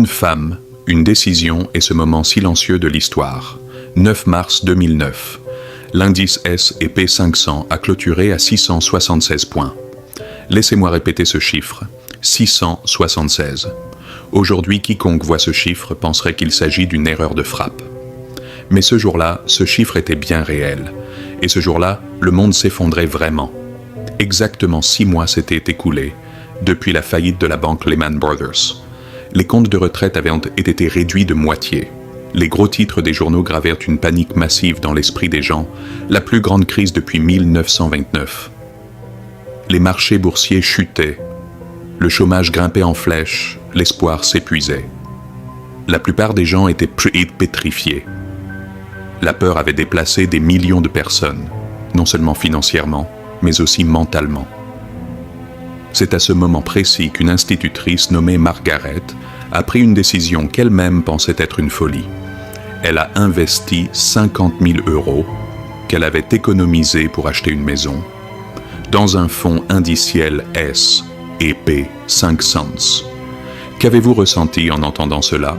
Une femme, une décision et ce moment silencieux de l'histoire. 9 mars 2009. L'indice S&P 500 a clôturé à 676 points. Laissez-moi répéter ce chiffre. 676. Aujourd'hui, quiconque voit ce chiffre penserait qu'il s'agit d'une erreur de frappe. Mais ce jour-là, ce chiffre était bien réel. Et ce jour-là, le monde s'effondrait vraiment. Exactement 6 mois s'étaient écoulés depuis la faillite de la banque Lehman Brothers. Les comptes de retraite avaient été réduits de moitié. Les gros titres des journaux gravèrent une panique massive dans l'esprit des gens, la plus grande crise depuis 1929. Les marchés boursiers chutaient. Le chômage grimpait en flèche, l'espoir s'épuisait. La plupart des gens étaient pétrifiés. La peur avait déplacé des millions de personnes, non seulement financièrement, mais aussi mentalement. C'est à ce moment précis qu'une institutrice nommée Margaret a pris une décision qu'elle-même pensait être une folie. Elle a investi 50 000 € qu'elle avait économisés pour acheter une maison dans un fonds indiciel S&P 500. Qu'avez-vous ressenti en entendant cela?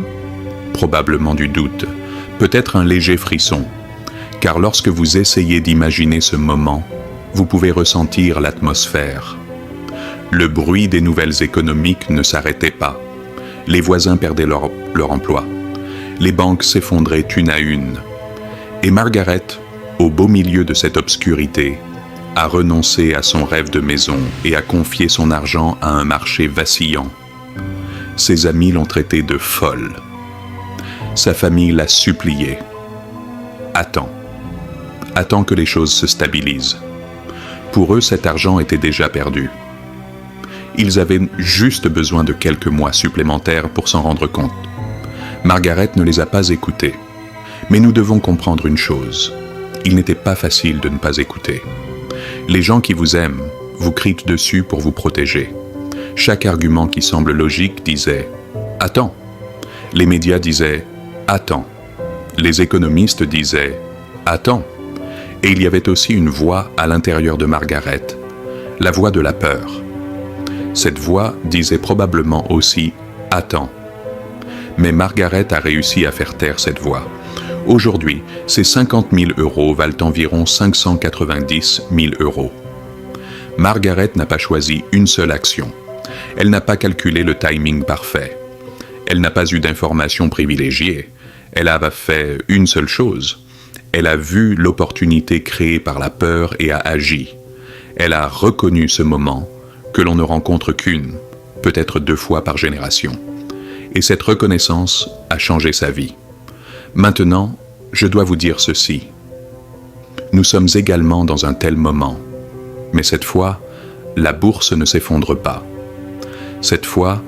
Probablement du doute, peut-être un léger frisson, car lorsque vous essayez d'imaginer ce moment, vous pouvez ressentir l'atmosphère. Le bruit des nouvelles économiques ne s'arrêtait pas. Les voisins perdaient leur emploi. Les banques s'effondraient une à une. Et Margaret, au beau milieu de cette obscurité, a renoncé à son rêve de maison et a confié son argent à un marché vacillant. Ses amis l'ont traitée de folle. Sa famille l'a suppliée. Attends. Attends que les choses se stabilisent. Pour eux, cet argent était déjà perdu. Ils avaient juste besoin de quelques mois supplémentaires pour s'en rendre compte. Margaret ne les a pas écoutés. Mais nous devons comprendre une chose. Il n'était pas facile de ne pas écouter. Les gens qui vous aiment vous crient dessus pour vous protéger. Chaque argument qui semble logique disait « Attends ». Les médias disaient « Attends ». Les économistes disaient « Attends ». Et il y avait aussi une voix à l'intérieur de Margaret, la voix de la peur. Cette voix disait probablement aussi « Attends ». Mais Margaret a réussi à faire taire cette voix. Aujourd'hui, ces 50 000 € valent environ 590 000 €. Margaret n'a pas choisi une seule action. Elle n'a pas calculé le timing parfait. Elle n'a pas eu d'informations privilégiées. Elle a fait une seule chose. Elle a vu l'opportunité créée par la peur et a agi. Elle a reconnu ce moment que l'on ne rencontre qu'une, peut-être 2 fois par génération. Et cette reconnaissance a changé sa vie. Maintenant, je dois vous dire ceci. Nous sommes également dans un tel moment. Mais cette fois, la bourse ne s'effondre pas. Cette fois,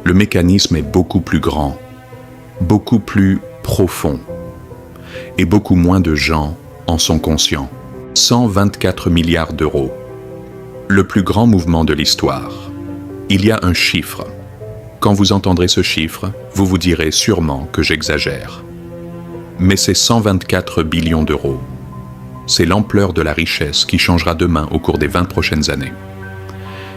le mécanisme est beaucoup plus grand, beaucoup plus profond. Et beaucoup moins de gens en sont conscients. 124 milliards d'euros. Le plus grand mouvement de l'histoire. Il y a un chiffre. Quand vous entendrez ce chiffre, vous vous direz sûrement que j'exagère. Mais c'est 124 billions d'euros. C'est l'ampleur de la richesse qui changera demain au cours des 20 prochaines années.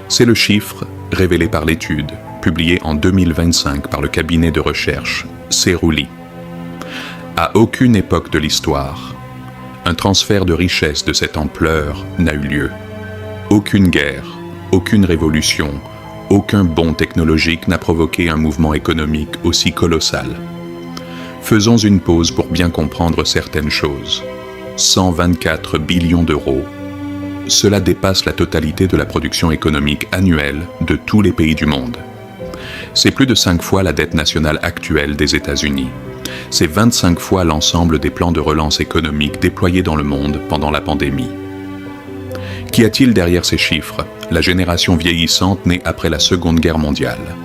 C'est le chiffre révélé par l'étude, publiée en 2025 par le cabinet de recherche Cerulli. À aucune époque de l'histoire, un transfert de richesse de cette ampleur n'a eu lieu. Aucune guerre, aucune révolution, aucun bond technologique n'a provoqué un mouvement économique aussi colossal. Faisons une pause pour bien comprendre certaines choses. 124 billions d'euros. Cela dépasse la totalité de la production économique annuelle de tous les pays du monde. C'est plus de 5 fois la dette nationale actuelle des États-Unis. C'est 25 fois l'ensemble des plans de relance économique déployés dans le monde pendant la pandémie. Qu'y a-t-il derrière ces chiffres? La génération vieillissante née après la Seconde Guerre mondiale.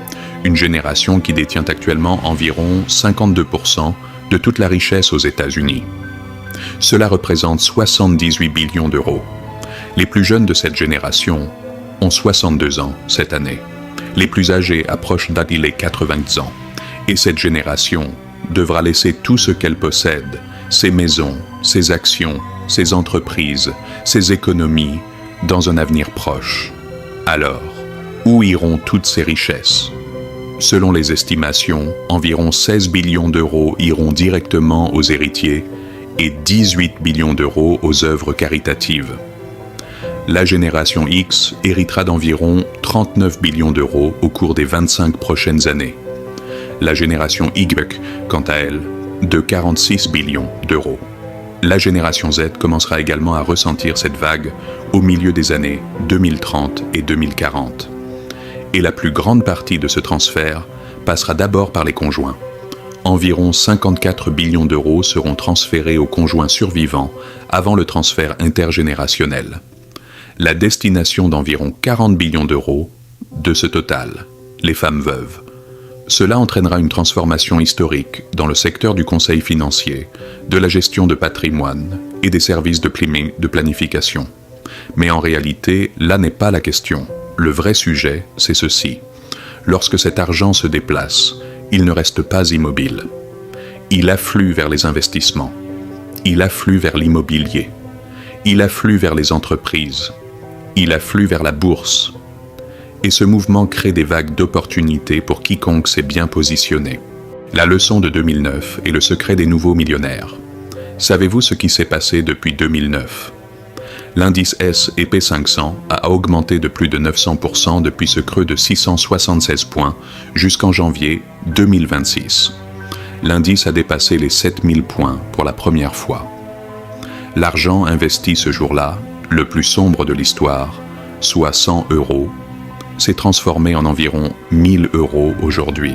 Une génération qui détient actuellement environ 52% de toute la richesse aux États-Unis. Cela représente 78 billions d'euros. Les plus jeunes de cette génération ont 62 ans cette année. Les plus âgés approchent les 80 ans. Et cette génération devra laisser tout ce qu'elle possède, ses maisons, ses actions, ses entreprises, ses économies, dans un avenir proche. Alors, où iront toutes ces richesses? Selon les estimations, environ 16 billions d'euros iront directement aux héritiers et 18 billions d'euros aux œuvres caritatives. La génération X héritera d'environ 39 billions d'euros au cours des 25 prochaines années. La génération Y, quant à elle, de 46 billions d'euros. La génération Z commencera également à ressentir cette vague au milieu des années 2030 et 2040. Et la plus grande partie de ce transfert passera d'abord par les conjoints. Environ 54 billions d'euros seront transférés aux conjoints survivants avant le transfert intergénérationnel. La destination d'environ 40 billions d'euros de ce total, les femmes veuves. Cela entraînera une transformation historique dans le secteur du conseil financier, de la gestion de patrimoine et des services de planification. Mais en réalité, là n'est pas la question. Le vrai sujet, c'est ceci. Lorsque cet argent se déplace, il ne reste pas immobile. Il afflue vers les investissements. Il afflue vers l'immobilier. Il afflue vers les entreprises. Il afflue vers la bourse. Et ce mouvement crée des vagues d'opportunités pour quiconque s'est bien positionné. La leçon de 2009 est le secret des nouveaux millionnaires. Savez-vous ce qui s'est passé depuis 2009 ? L'indice S&P 500 a augmenté de plus de 900% depuis ce creux de 676 points jusqu'en janvier 2026. L'indice a dépassé les 7000 points pour la première fois. L'argent investi ce jour-là, le plus sombre de l'histoire, soit 100 €, s'est transformé en environ 1000 € aujourd'hui.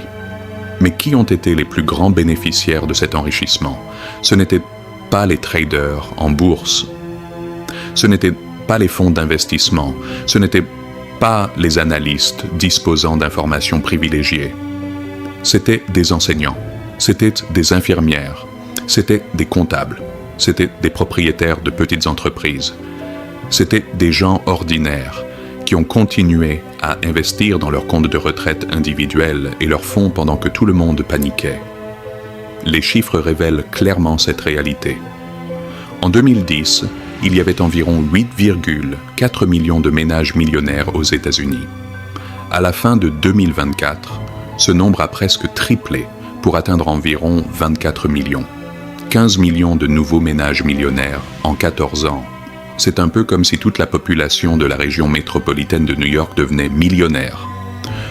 Mais qui ont été les plus grands bénéficiaires de cet enrichissement ? Ce n'étaient pas les traders en bourse, ce n'étaient pas les fonds d'investissement, ce n'étaient pas les analystes disposant d'informations privilégiées. C'étaient des enseignants, c'étaient des infirmières, c'étaient des comptables, c'étaient des propriétaires de petites entreprises, c'étaient des gens ordinaires qui ont continué à investir dans leurs comptes de retraite individuels et leurs fonds pendant que tout le monde paniquait. Les chiffres révèlent clairement cette réalité. En 2010, il y avait environ 8,4 millions de ménages millionnaires aux États-Unis. À la fin de 2024, ce nombre a presque triplé pour atteindre environ 24 millions. 15 millions de nouveaux ménages millionnaires en 14 ans. C'est un peu comme si toute la population de la région métropolitaine de New York devenait millionnaire.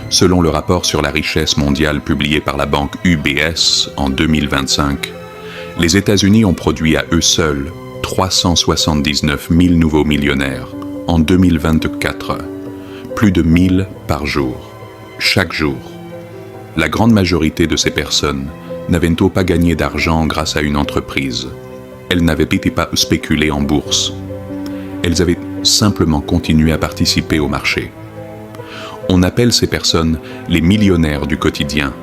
Selon le rapport sur la richesse mondiale publié par la banque UBS en 2025, les États-Unis ont produit à eux seuls 379 000 nouveaux millionnaires en 2024, plus de 1000 par jour, chaque jour. La grande majorité de ces personnes n'avaient pas gagné d'argent grâce à une entreprise. Elles n'avaient pas spéculé en bourse. Elles avaient simplement continué à participer au marché. On appelle ces personnes les millionnaires du quotidien.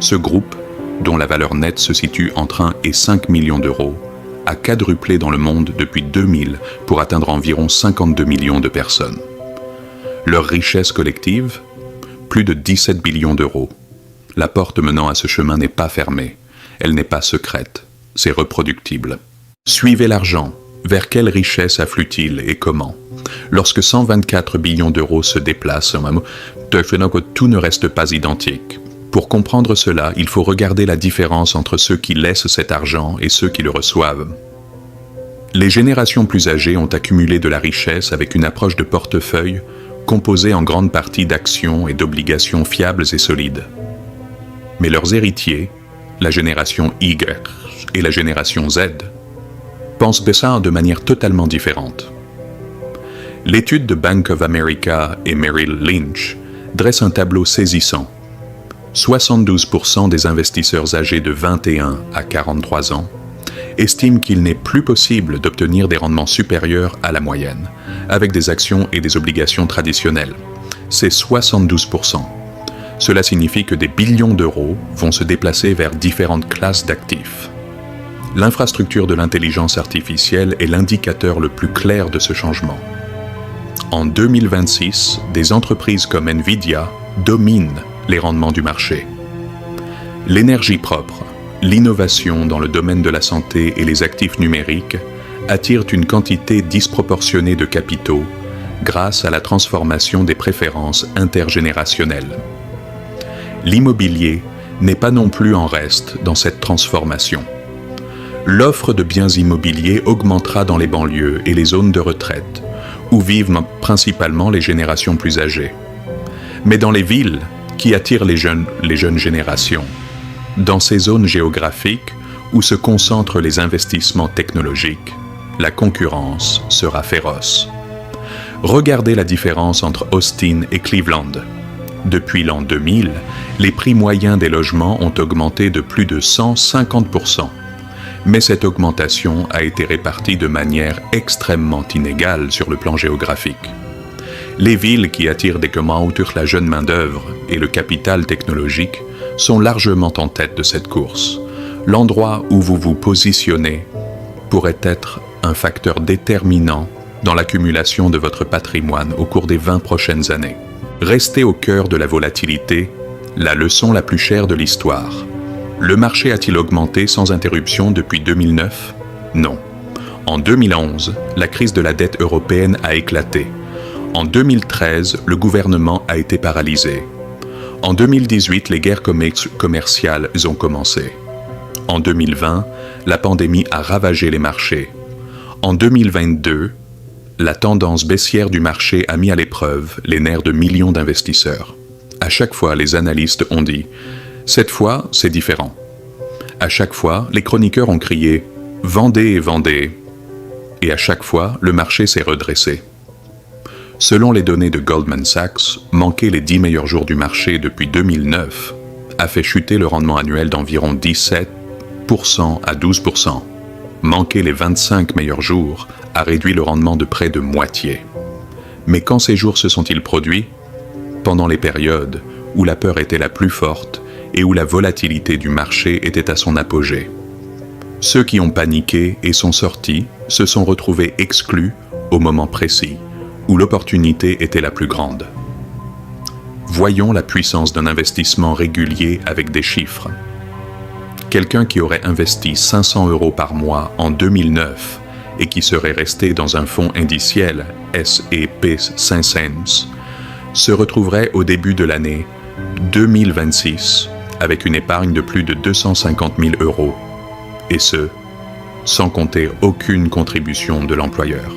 Ce groupe, dont la valeur nette se situe entre 1 et 5 millions d'euros, a quadruplé dans le monde depuis 2000 pour atteindre environ 52 millions de personnes. Leur richesse collective, plus de 17 billions d'euros. La porte menant à ce chemin n'est pas fermée, elle n'est pas secrète, c'est reproductible. Suivez l'argent. Vers quelle richesse afflue-t-il et comment ? Lorsque 124 billions d'euros se déplacent, tout ne reste pas identique. Pour comprendre cela, il faut regarder la différence entre ceux qui laissent cet argent et ceux qui le reçoivent. Les générations plus âgées ont accumulé de la richesse avec une approche de portefeuille composée en grande partie d'actions et d'obligations fiables et solides. Mais leurs héritiers, la génération Y et la génération Z, pensent ça de manière totalement différente. L'étude de Bank of America et Merrill Lynch dresse un tableau saisissant. 72% des investisseurs âgés de 21 à 43 ans estiment qu'il n'est plus possible d'obtenir des rendements supérieurs à la moyenne, avec des actions et des obligations traditionnelles. C'est 72%. Cela signifie que des billions d'euros vont se déplacer vers différentes classes d'actifs. L'infrastructure de l'intelligence artificielle est l'indicateur le plus clair de ce changement. En 2026, des entreprises comme Nvidia dominent les rendements du marché. L'énergie propre, l'innovation dans le domaine de la santé et les actifs numériques attirent une quantité disproportionnée de capitaux grâce à la transformation des préférences intergénérationnelles. L'immobilier n'est pas non plus en reste dans cette transformation. L'offre de biens immobiliers augmentera dans les banlieues et les zones de retraite, où vivent principalement les générations plus âgées. Mais dans les villes, qui attirent les jeunes générations, dans ces zones géographiques où se concentrent les investissements technologiques, la concurrence sera féroce. Regardez la différence entre Austin et Cleveland. Depuis l'an 2000, les prix moyens des logements ont augmenté de plus de 150%. Mais cette augmentation a été répartie de manière extrêmement inégale sur le plan géographique. Les villes qui attirent des commuter la jeune main-d'œuvre et le capital technologique sont largement en tête de cette course. L'endroit où vous vous positionnez pourrait être un facteur déterminant dans l'accumulation de votre patrimoine au cours des 20 prochaines années. Restez au cœur de la volatilité, la leçon la plus chère de l'histoire. Le marché a-t-il augmenté sans interruption depuis 2009? Non. En 2011, la crise de la dette européenne a éclaté. En 2013, le gouvernement a été paralysé. En 2018, les guerres commerciales ont commencé. En 2020, la pandémie a ravagé les marchés. En 2022, la tendance baissière du marché a mis à l'épreuve les nerfs de millions d'investisseurs. À chaque fois, les analystes ont dit « Cette fois, c'est différent ». À chaque fois, les chroniqueurs ont crié « Vendez et vendez ». Et à chaque fois, le marché s'est redressé. Selon les données de Goldman Sachs, manquer les 10 meilleurs jours du marché depuis 2009 a fait chuter le rendement annuel d'environ 17% à 12%. Manquer les 25 meilleurs jours a réduit le rendement de près de moitié. Mais quand ces jours se sont-ils produits? Pendant les périodes où la peur était la plus forte et où la volatilité du marché était à son apogée. Ceux qui ont paniqué et sont sortis se sont retrouvés exclus au moment précis où l'opportunité était la plus grande. Voyons la puissance d'un investissement régulier avec des chiffres. Quelqu'un qui aurait investi 500 € par mois en 2009 et qui serait resté dans un fonds indiciel S&P 500 se retrouverait au début de l'année 2026 avec une épargne de plus de 250 000 €, et ce, sans compter aucune contribution de l'employeur.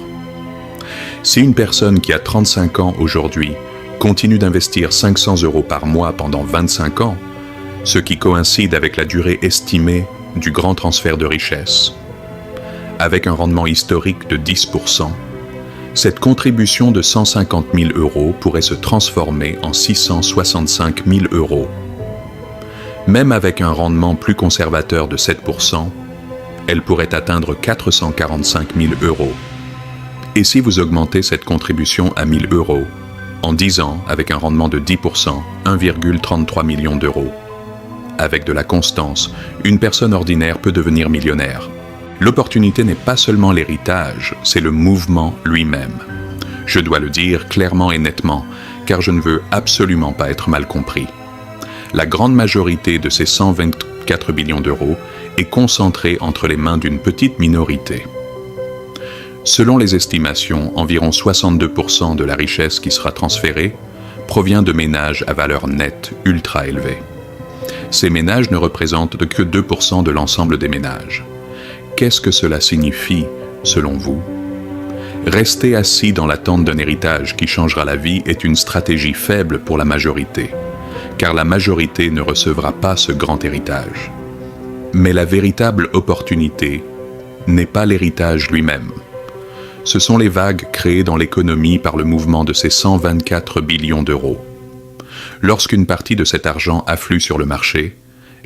Si une personne qui a 35 ans aujourd'hui continue d'investir 500 € par mois pendant 25 ans, ce qui coïncide avec la durée estimée du grand transfert de richesse, avec un rendement historique de 10%, cette contribution de 150 000 € pourrait se transformer en 665 000 €. Même avec un rendement plus conservateur de 7%, elle pourrait atteindre 445 000 €. Et si vous augmentez cette contribution à 1 000 €, en 10 ans, avec un rendement de 10%, 1,33 million d'euros. Avec de la constance, une personne ordinaire peut devenir millionnaire. L'opportunité n'est pas seulement l'héritage, c'est le mouvement lui-même. Je dois le dire clairement et nettement, car je ne veux absolument pas être mal compris. La grande majorité de ces 124 billions d'euros est concentrée entre les mains d'une petite minorité. Selon les estimations, environ 62% de la richesse qui sera transférée provient de ménages à valeur nette ultra élevée. Ces ménages ne représentent que 2% de l'ensemble des ménages. Qu'est-ce que cela signifie, selon vous? Rester assis dans l'attente d'un héritage qui changera la vie est une stratégie faible pour la majorité, car la majorité ne recevra pas ce grand héritage. Mais la véritable opportunité n'est pas l'héritage lui-même. Ce sont les vagues créées dans l'économie par le mouvement de ces 124 billions d'euros. Lorsqu'une partie de cet argent afflue sur le marché,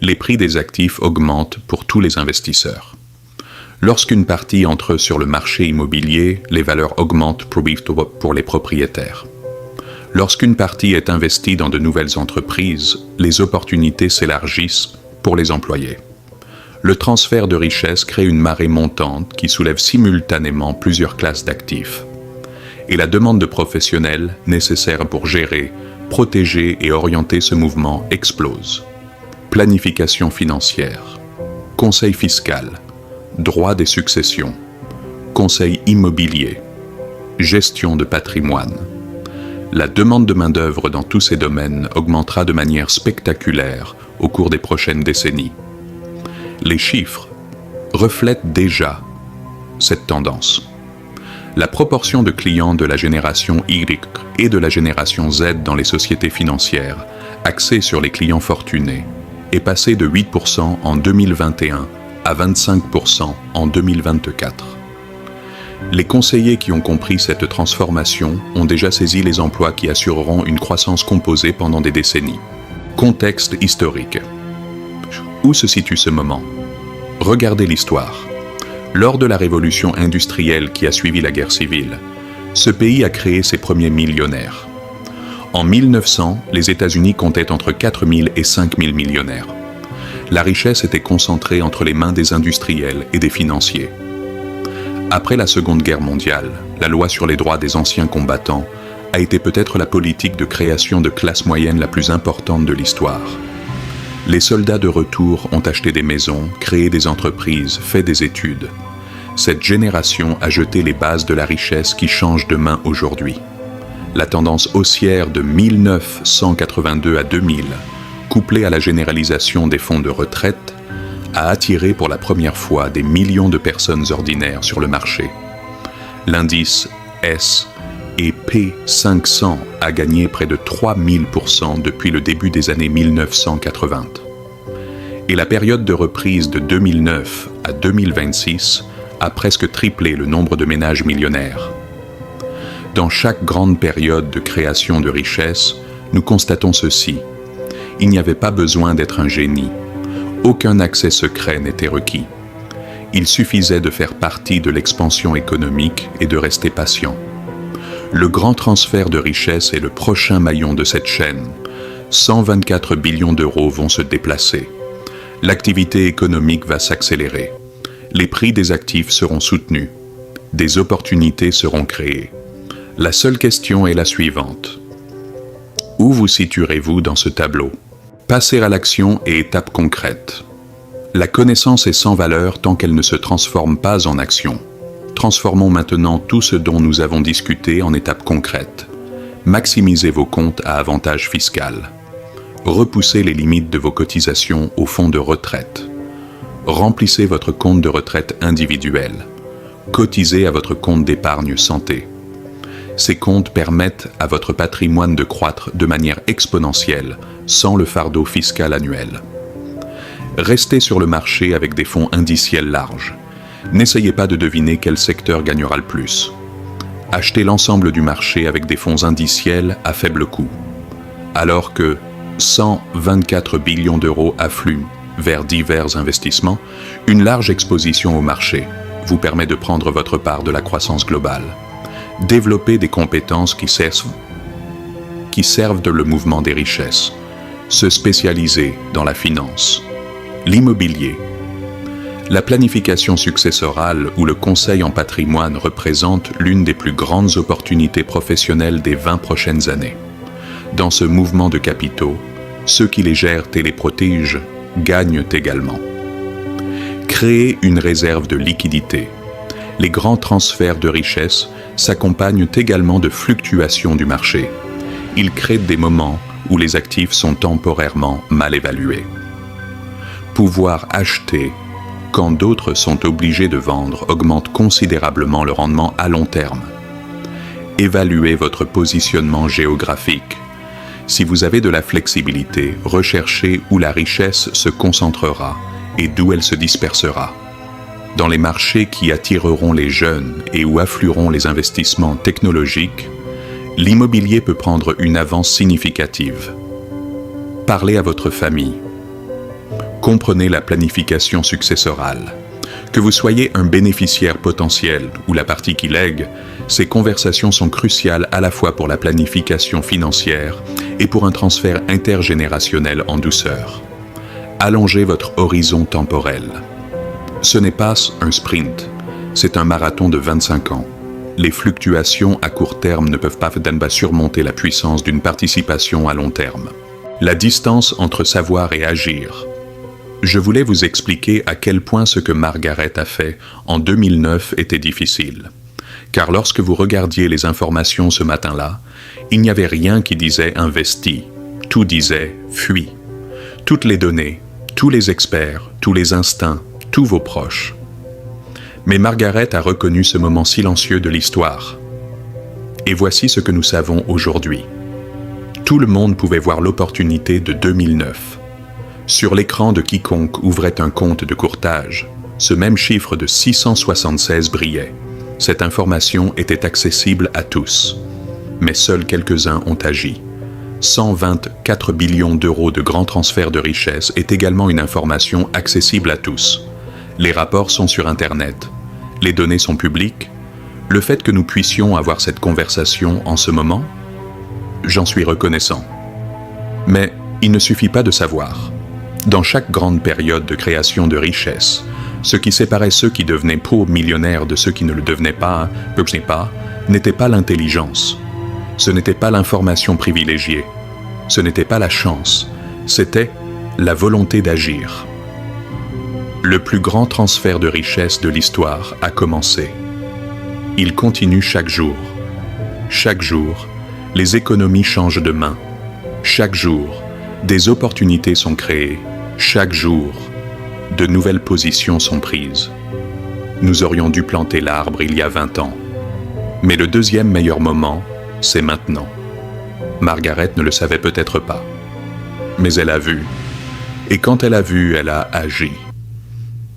les prix des actifs augmentent pour tous les investisseurs. Lorsqu'une partie entre sur le marché immobilier, les valeurs augmentent pour les propriétaires. Lorsqu'une partie est investie dans de nouvelles entreprises, les opportunités s'élargissent pour les employés. Le transfert de richesse crée une marée montante qui soulève simultanément plusieurs classes d'actifs. Et la demande de professionnels nécessaires pour gérer, protéger et orienter ce mouvement explose. Planification financière, conseil fiscal, droit des successions, conseil immobilier, gestion de patrimoine. la demande de main-d'œuvre dans tous ces domaines augmentera de manière spectaculaire au cours des prochaines décennies. Les chiffres reflètent déjà cette tendance. La proportion de clients de la génération Y et de la génération Z dans les sociétés financières, axées sur les clients fortunés, est passée de 8% en 2021 à 25% en 2024. Les conseillers qui ont compris cette transformation ont déjà saisi les emplois qui assureront une croissance composée pendant des décennies. Contexte historique. Où se situe ce moment? Regardez l'histoire. Lors de la révolution industrielle qui a suivi la guerre civile, ce pays a créé ses premiers millionnaires. En 1900, les États-Unis comptaient entre 4 000 et 5 000 millionnaires. La richesse était concentrée entre les mains des industriels et des financiers. Après la Seconde Guerre mondiale, la loi sur les droits des anciens combattants a été peut-être la politique de création de classe moyenne la plus importante de l'histoire. Les soldats de retour ont acheté des maisons, créé des entreprises, fait des études. Cette génération a jeté les bases de la richesse qui change de main aujourd'hui. La tendance haussière de 1982 à 2000, couplée à la généralisation des fonds de retraite, a attiré pour la première fois des millions de personnes ordinaires sur le marché. L'indice S et P500 a gagné près de 3000% depuis le début des années 1980. Et la période de reprise de 2009 à 2026 a presque triplé le nombre de ménages millionnaires. Dans chaque grande période de création de richesse, nous constatons ceci. Il n'y avait pas besoin d'être un génie. Aucun accès secret n'était requis. Il suffisait de faire partie de l'expansion économique et de rester patient. Le grand transfert de richesse est le prochain maillon de cette chaîne. 124 billions d'euros vont se déplacer. L'activité économique va s'accélérer. Les prix des actifs seront soutenus. Des opportunités seront créées. La seule question est la suivante. Où vous situerez-vous dans ce tableau? Passer à l'action et étape concrète. La connaissance est sans valeur tant qu'elle ne se transforme pas en action. Transformons maintenant tout ce dont nous avons discuté en étapes concrètes. Maximisez vos comptes à avantage fiscal. Repoussez les limites de vos cotisations au fonds de retraite. Remplissez votre compte de retraite individuel. Cotisez à votre compte d'épargne santé. Ces comptes permettent à votre patrimoine de croître de manière exponentielle, sans le fardeau fiscal annuel. Restez sur le marché avec des fonds indiciels larges. N'essayez pas de deviner quel secteur gagnera le plus. Achetez l'ensemble du marché avec des fonds indiciels à faible coût. Alors que 124 billions d'euros affluent vers divers investissements, une large exposition au marché vous permet de prendre votre part de la croissance globale. Développer des compétences qui servent le mouvement des richesses. Se spécialiser dans la finance, l'immobilier. La planification successorale ou le conseil en patrimoine représente l'une des plus grandes opportunités professionnelles des 20 prochaines années. Dans ce mouvement de capitaux, ceux qui les gèrent et les protègent gagnent également. Créer une réserve de liquidité. Les grands transferts de richesses s'accompagnent également de fluctuations du marché. Ils créent des moments où les actifs sont temporairement mal évalués. Pouvoir acheter quand d'autres sont obligés de vendre augmente considérablement le rendement à long terme. Évaluez votre positionnement géographique. Si vous avez de la flexibilité, recherchez où la richesse se concentrera et d'où elle se dispersera. Dans les marchés qui attireront les jeunes et où afflueront les investissements technologiques, l'immobilier peut prendre une avance significative. Parlez à votre famille. Comprenez la planification successorale. Que vous soyez un bénéficiaire potentiel ou la partie qui lègue, ces conversations sont cruciales à la fois pour la planification financière et pour un transfert intergénérationnel en douceur. Allongez votre horizon temporel. Ce n'est pas un sprint, c'est un marathon de 25 ans. Les fluctuations à court terme ne peuvent pas surmonter la puissance d'une participation à long terme. La distance entre savoir et agir. Je voulais vous expliquer à quel point ce que Margaret a fait en 2009 était difficile. Car lorsque vous regardiez les informations ce matin-là, il n'y avait rien qui disait investi. Tout disait fuis. Toutes les données, tous les experts, tous les instincts, tous vos proches. Mais Margaret a reconnu ce moment silencieux de l'histoire. Et voici ce que nous savons aujourd'hui. Tout le monde pouvait voir l'opportunité de 2009. Sur l'écran de quiconque ouvrait un compte de courtage, ce même chiffre de 676 brillait. Cette information était accessible à tous. Mais seuls quelques-uns ont agi. 124 billions d'euros de grands transferts de richesse est également une information accessible à tous. Les rapports sont sur Internet. Les données sont publiques. Le fait que nous puissions avoir cette conversation en ce moment, j'en suis reconnaissant. Mais il ne suffit pas de savoir. Dans chaque grande période de création de richesse, ce qui séparait ceux qui devenaient pauvres millionnaires de ceux qui ne le devenaient pas, n'était pas l'intelligence. Ce n'était pas l'information privilégiée. Ce n'était pas la chance. C'était la volonté d'agir. Le plus grand transfert de richesse de l'histoire a commencé. Il continue chaque jour. Chaque jour, les économies changent de main. Chaque jour, des opportunités sont créées. Chaque jour, de nouvelles positions sont prises. Nous aurions dû planter l'arbre il y a 20 ans. Mais le deuxième meilleur moment, c'est maintenant. Margaret ne le savait peut-être pas. Mais elle a vu. Et quand elle a vu, elle a agi.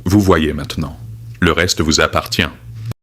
Vous voyez maintenant. Le reste vous appartient.